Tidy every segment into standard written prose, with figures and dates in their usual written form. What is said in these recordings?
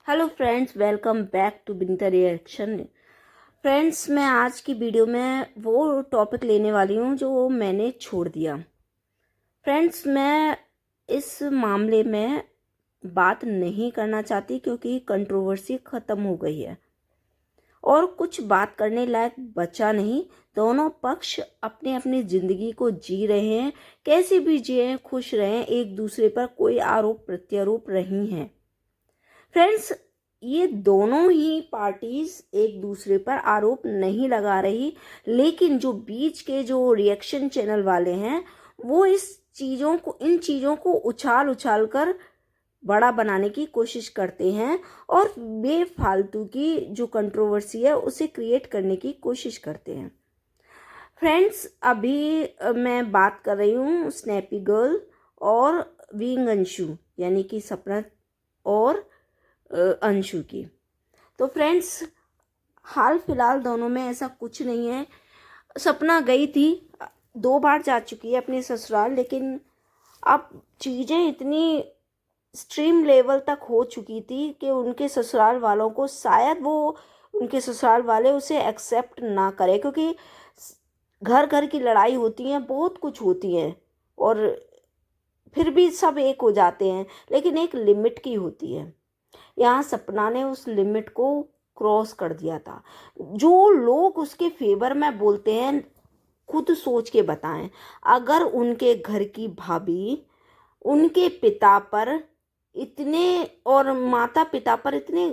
Hello friends, welcome back to Binita reaction. Friends, मैं आज की वीडियो में वो टॉपिक लेने वाली हूँ जो मैंने छोड़ दिया। फ्रेंड्स, मैं इस मामले में बात नहीं करना चाहती क्योंकि कंट्रोवर्सी ख़त्म हो गई है और कुछ बात करने लायक बचा नहीं। दोनों पक्ष अपनी अपनी ज़िंदगी को जी रहे हैं, कैसे भी जिए, खुश रहें, एक दूसरे पर कोई आरोप प्रत्यारोप नहीं है। फ्रेंड्स, ये दोनों ही पार्टीज एक दूसरे पर आरोप नहीं लगा रही, लेकिन जो बीच के जो रिएक्शन चैनल वाले हैं वो इन चीज़ों को उछाल उछाल कर बड़ा बनाने की कोशिश करते हैं और बेफालतू की जो कंट्रोवर्सी है उसे क्रिएट करने की कोशिश करते हैं। फ्रेंड्स, अभी मैं बात कर रही हूँ स्नैपी गर्ल और विंग अंशु, यानी कि सपना और अंशु की। तो फ्रेंड्स, हाल फिलहाल दोनों में ऐसा कुछ नहीं है। सपना गई थी, 2 बार जा चुकी है अपने ससुराल, लेकिन अब चीज़ें इतनी एक्सट्रीम लेवल तक हो चुकी थी कि उनके ससुराल वालों को शायद उनके ससुराल वाले उसे एक्सेप्ट ना करें, क्योंकि घर घर की लड़ाई होती है, बहुत कुछ होती है और फिर भी सब एक हो जाते हैं, लेकिन एक लिमिट की होती है। यहाँ सपना ने उस लिमिट को क्रॉस कर दिया था। जो लोग उसके फेवर में बोलते हैं, खुद सोच के बताएं, अगर उनके घर की भाभी उनके पिता पर इतने और माता पिता पर इतने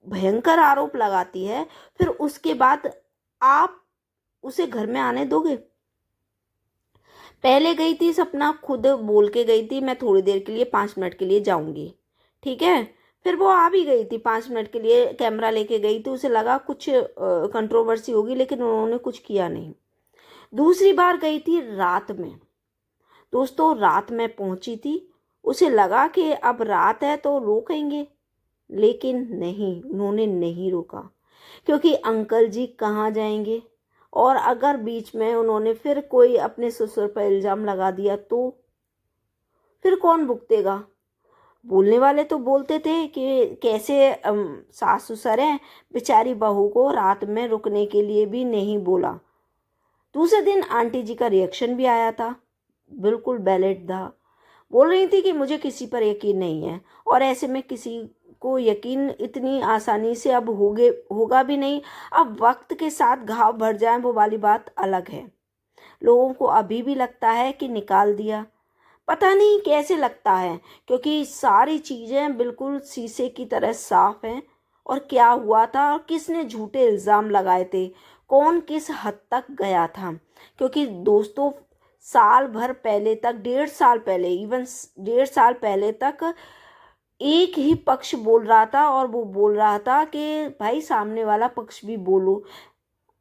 भयंकर आरोप लगाती है, फिर उसके बाद आप उसे घर में आने दोगे? पहले गई थी सपना, खुद बोल के गई थी मैं थोड़ी देर के लिए 5 मिनट के लिए जाऊंगी, ठीक है। फिर वो आ भी गई थी 5 मिनट के लिए, कैमरा लेके गई थी, उसे लगा कुछ कंट्रोवर्सी होगी, लेकिन उन्होंने कुछ किया नहीं। दूसरी बार गई थी रात में। दोस्तों, रात में पहुंची थी, उसे लगा कि अब रात है तो रोकेंगे, लेकिन नहीं, उन्होंने नहीं रोका, क्योंकि अंकल जी कहाँ जाएंगे। और अगर बीच में उन्होंने फिर कोई अपने ससुर पर इल्ज़ाम लगा दिया तो फिर कौन भुगतेगा? बोलने वाले तो बोलते थे कि कैसे सास ससुर हैं, बेचारी बहू को रात में रुकने के लिए भी नहीं बोला। दूसरे दिन आंटी जी का रिएक्शन भी आया था, बिल्कुल वैलिड था। बोल रही थी कि मुझे किसी पर यकीन नहीं है और ऐसे में किसी को यकीन इतनी आसानी से अब होगा भी नहीं। अब वक्त के साथ घाव भर जाए वो वाली बात अलग है। लोगों को अभी भी लगता है कि निकाल दिया, पता नहीं कैसे लगता है, क्योंकि सारी चीज़ें बिल्कुल शीशे की तरह साफ हैं। और क्या हुआ था और किसने झूठे इल्ज़ाम लगाए थे, कौन किस हद तक गया था। क्योंकि दोस्तों, साल भर पहले तक, 1.5 साल पहले, इवन 1.5 साल पहले तक एक ही पक्ष बोल रहा था और वो बोल रहा था कि भाई सामने वाला पक्ष भी बोलो,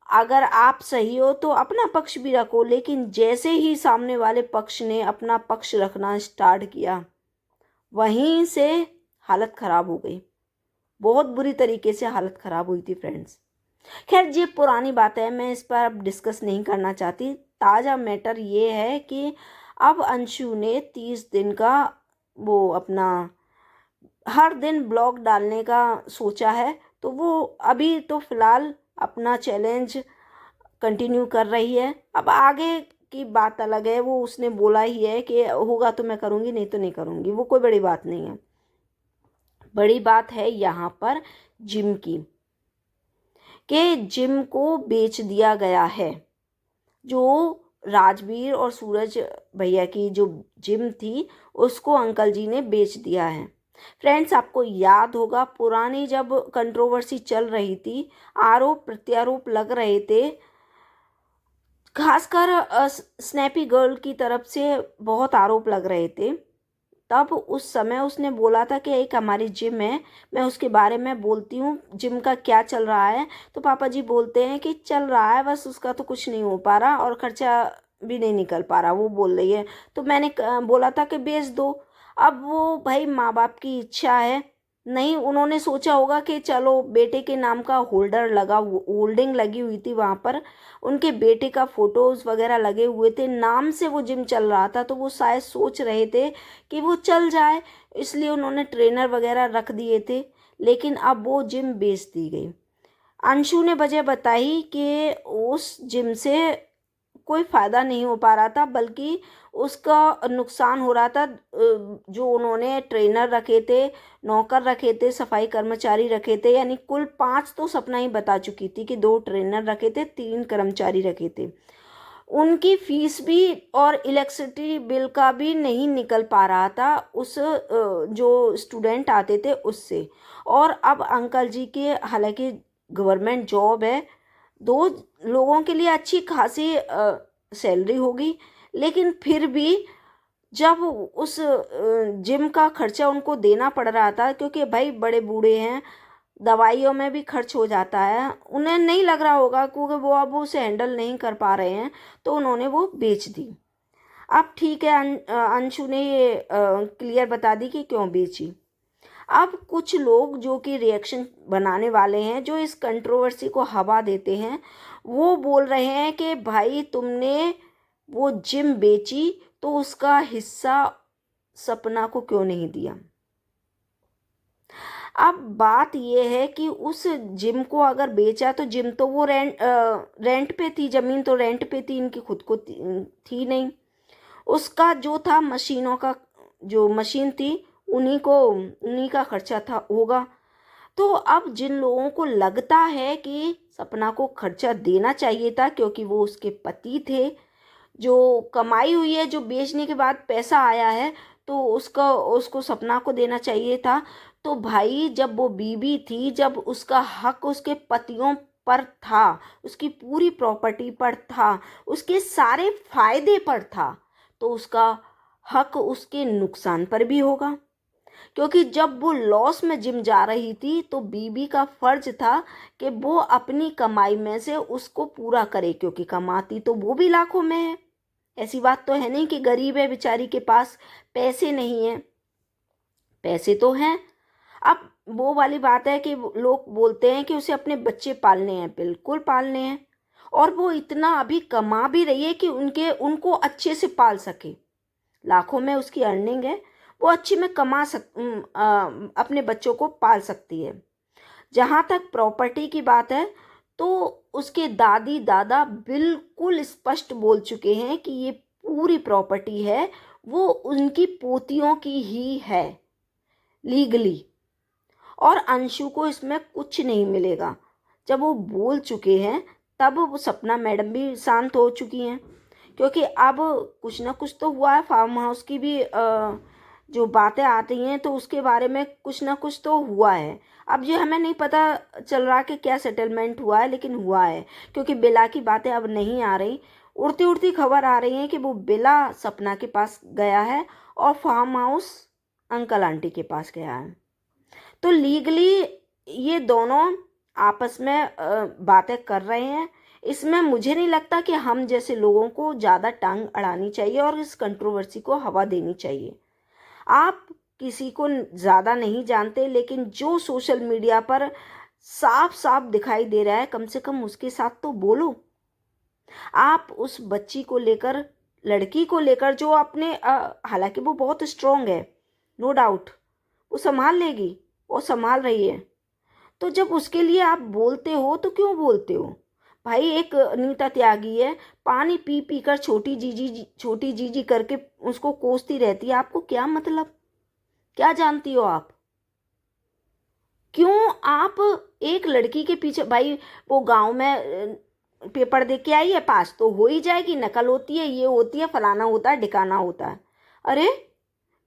अगर आप सही हो तो अपना पक्ष भी रखो। लेकिन जैसे ही सामने वाले पक्ष ने अपना पक्ष रखना स्टार्ट किया, वहीं से हालत ख़राब हो गई। बहुत बुरी तरीके से हालत ख़राब हुई थी फ्रेंड्स। खैर, ये पुरानी बात है, मैं इस पर अब डिस्कस नहीं करना चाहती। ताज़ा मैटर ये है कि अब अंशु ने 30 दिन का वो अपना हर दिन ब्लॉग डालने का सोचा है, तो वो अभी तो फ़िलहाल अपना चैलेंज कंटिन्यू कर रही है। अब आगे की बात अलग है, वो उसने बोला ही है कि होगा तो मैं करूँगी, नहीं तो नहीं करूँगी, वो कोई बड़ी बात नहीं है। बड़ी बात है यहाँ पर जिम की, कि जिम को बेच दिया गया है। जो राजवीर और सूरज भैया की जो जिम थी उसको अंकल जी ने बेच दिया है। फ्रेंड्स, आपको याद होगा पुरानी जब कंट्रोवर्सी चल रही थी, आरोप प्रत्यारोप लग रहे थे, खासकर स्नैपी गर्ल की तरफ से बहुत आरोप लग रहे थे, तब उस समय उसने बोला था कि एक हमारी जिम है, मैं उसके बारे में बोलती हूँ जिम का क्या चल रहा है। तो पापा जी बोलते हैं कि चल रहा है, बस उसका तो कुछ नहीं हो पा रहा और खर्चा भी नहीं निकल पा रहा, वो बोल रही है। तो मैंने बोला था कि बेच दो। अब वो भाई माँ बाप की इच्छा है, नहीं, उन्होंने सोचा होगा कि चलो बेटे के नाम का होल्डिंग लगी हुई थी वहाँ पर, उनके बेटे का फोटोज़ वगैरह लगे हुए थे, नाम से वो जिम चल रहा था, तो वो शायद सोच रहे थे कि वो चल जाए, इसलिए उन्होंने ट्रेनर वगैरह रख दिए थे। लेकिन अब वो जिम बेच दी गई। अंशु ने वजह बताई कि उस जिम से कोई फ़ायदा नहीं हो पा रहा था, बल्कि उसका नुकसान हो रहा था। जो उन्होंने ट्रेनर रखे थे, नौकर रखे थे, सफाई कर्मचारी रखे थे, यानी कुल 5 तो सपना ही बता चुकी थी कि 2 ट्रेनर रखे थे, 3 कर्मचारी रखे थे। उनकी फीस भी और इलेक्ट्रिसिटी बिल का भी नहीं निकल पा रहा था उस जो स्टूडेंट आते थे उससे। और अब अंकल जी के, हालांकि गवर्नमेंट जॉब है, 2 लोगों के लिए अच्छी खासी सैलरी होगी, लेकिन फिर भी जब उस जिम का खर्चा उनको देना पड़ रहा था, क्योंकि भाई बड़े बूढ़े हैं, दवाइयों में भी खर्च हो जाता है, उन्हें नहीं लग रहा होगा क्योंकि वो अब उसे हैंडल नहीं कर पा रहे हैं, तो उन्होंने वो बेच दी। अब ठीक है, अंशु ने ये क्लियर बता दी कि क्यों बेची। अब कुछ लोग जो कि रिएक्शन बनाने वाले हैं, जो इस कंट्रोवर्सी को हवा देते हैं, वो बोल रहे हैं कि भाई तुमने वो जिम बेची तो उसका हिस्सा सपना को क्यों नहीं दिया। अब बात ये है कि उस जिम को अगर बेचा तो जिम तो वो रेंट पे थी, ज़मीन तो रेंट पे थी, इनकी खुद को थी नहीं। उसका जो था मशीनों का, जो मशीन थी उन्हीं का खर्चा था होगा। तो अब जिन लोगों को लगता है कि सपना को खर्चा देना चाहिए था क्योंकि वो उसके पति थे, जो कमाई हुई है, जो बेचने के बाद पैसा आया है, तो उसको सपना को देना चाहिए था। तो भाई जब वो बीवी थी, जब उसका हक उसके पतियों पर था, उसकी पूरी प्रॉपर्टी पर था, उसके सारे फायदे पर था, तो उसका हक उसके नुकसान पर भी होगा। क्योंकि जब वो लॉस में जिम जा रही थी तो बीबी का फर्ज था कि वो अपनी कमाई में से उसको पूरा करे, क्योंकि कमाती तो वो भी लाखों में है। ऐसी बात तो है नहीं कि गरीब है बेचारी के पास पैसे नहीं है, पैसे तो हैं। अब वो वाली बात है कि लोग बोलते हैं कि उसे अपने बच्चे पालने हैं, बिल्कुल पालने हैं, और वो इतना अभी कमा भी रही है कि उनको अच्छे से पाल सके। लाखों में उसकी अर्निंग है, वो अच्छी में अपने बच्चों को पाल सकती है। जहाँ तक प्रॉपर्टी की बात है, तो उसके दादी दादा बिल्कुल स्पष्ट बोल चुके हैं कि ये पूरी प्रॉपर्टी है वो उनकी पोतियों की ही है लीगली, और अंशु को इसमें कुछ नहीं मिलेगा। जब वो बोल चुके हैं तब वो सपना मैडम भी शांत हो चुकी हैं, क्योंकि अब कुछ ना कुछ तो हुआ है। फार्म हाउस की भी जो बातें आती हैं तो उसके बारे में कुछ ना कुछ तो हुआ है। अब ये हमें नहीं पता चल रहा कि क्या सेटलमेंट हुआ है, लेकिन हुआ है, क्योंकि बिला की बातें अब नहीं आ रही। उड़ती उड़ती खबर आ रही है कि वो बिला सपना के पास गया है और फार्म हाउस अंकल आंटी के पास गया है। तो लीगली ये दोनों आपस में बातें कर रहे हैं। इसमें मुझे नहीं लगता कि हम जैसे लोगों को ज़्यादा टांग अड़ानी चाहिए और इस कंट्रोवर्सी को हवा देनी चाहिए। आप किसी को ज़्यादा नहीं जानते, लेकिन जो सोशल मीडिया पर साफ साफ दिखाई दे रहा है, कम से कम उसके साथ तो बोलो। आप उस बच्ची को लेकर, लड़की को लेकर, जो अपने हालांकि वो बहुत स्ट्रांग है, नो डाउट, वो संभाल लेगी और संभाल रही है, तो जब उसके लिए आप बोलते हो तो क्यों बोलते हो भाई। एक नीता त्यागी है, पानी पी पी कर छोटी जीजी करके उसको कोसती रहती है। आपको क्या मतलब, क्या जानती हो आप? क्यों आप एक लड़की के पीछे, भाई वो गांव में पेपर दे के आई है, पास तो हो ही जाएगी, नकल होती है, ये होती है, फलाना होता है, ढिकाना होता है। अरे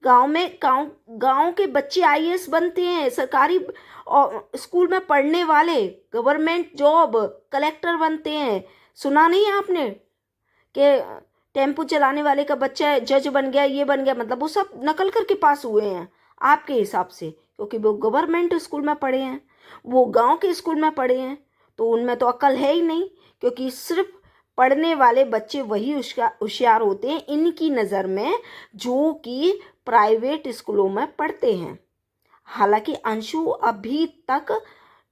गांव के बच्चे आईएएस बनते हैं, सरकारी और स्कूल में पढ़ने वाले गवर्नमेंट जॉब कलेक्टर बनते हैं। सुना नहीं है आपने कि टेम्पो चलाने वाले का बच्चा जज बन गया, ये बन गया, मतलब वो सब नकल करके पास हुए हैं आपके हिसाब से, क्योंकि वो गवर्नमेंट स्कूल में पढ़े हैं, वो गांव के स्कूल में पढ़े हैं, तो उनमें तो अक्ल है ही नहीं। क्योंकि सिर्फ पढ़ने वाले बच्चे वही होशियार होते हैं इनकी नज़र में, जो कि प्राइवेट स्कूलों में पढ़ते हैं। हालांकि अंशु अभी तक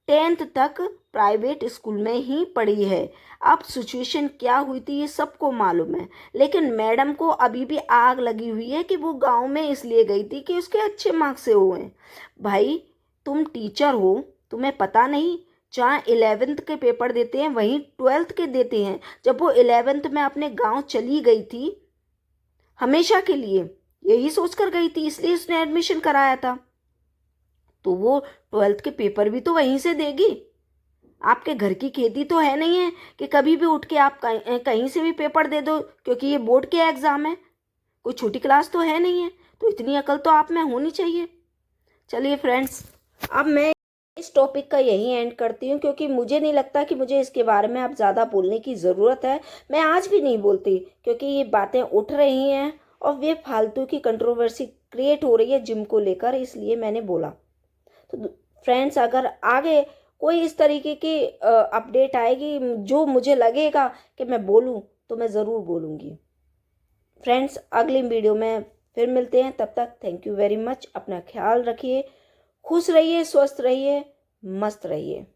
10th तक प्राइवेट स्कूल में ही पढ़ी है। अब सिचुएशन क्या हुई थी ये सबको मालूम है, लेकिन मैडम को अभी भी आग लगी हुई है कि वो गांव में इसलिए गई थी कि उसके अच्छे मार्क्स से हुए हैं। भाई तुम टीचर हो, तुम्हें पता नहीं? जहाँ 11th के पेपर देते हैं वहीं 12th के देते हैं। जब वो 11th में अपने गांव चली गई थी हमेशा के लिए, यही सोचकर गई थी, इसलिए उसने एडमिशन कराया था, तो वो 12th के पेपर भी तो वहीं से देगी। आपके घर की खेती तो है नहीं है कि कभी भी उठ के आप कहीं से भी पेपर दे दो, क्योंकि ये बोर्ड के एग्ज़ाम है। कोई छोटी क्लास तो है नहीं है, तो इतनी अकल तो आप में होनी चाहिए। चलिए फ्रेंड्स, अब मैं इस टॉपिक का यही एंड करती हूँ, क्योंकि मुझे नहीं लगता कि मुझे इसके बारे में अब ज़्यादा बोलने की ज़रूरत है। मैं आज भी नहीं बोलती, क्योंकि ये बातें उठ रही हैं और वे फालतू की कंट्रोवर्सी क्रिएट हो रही है जिम को लेकर, इसलिए मैंने बोला। तो फ्रेंड्स, अगर आगे कोई इस तरीके की अपडेट आएगी जो मुझे लगेगा कि मैं बोलूँ, तो मैं ज़रूर बोलूँगी। फ्रेंड्स, अगली वीडियो में फिर मिलते हैं। तब तक थैंक यू वेरी मच। अपना ख्याल रखिए, खुश रहिए, स्वस्थ रहिए, मस्त रहिए।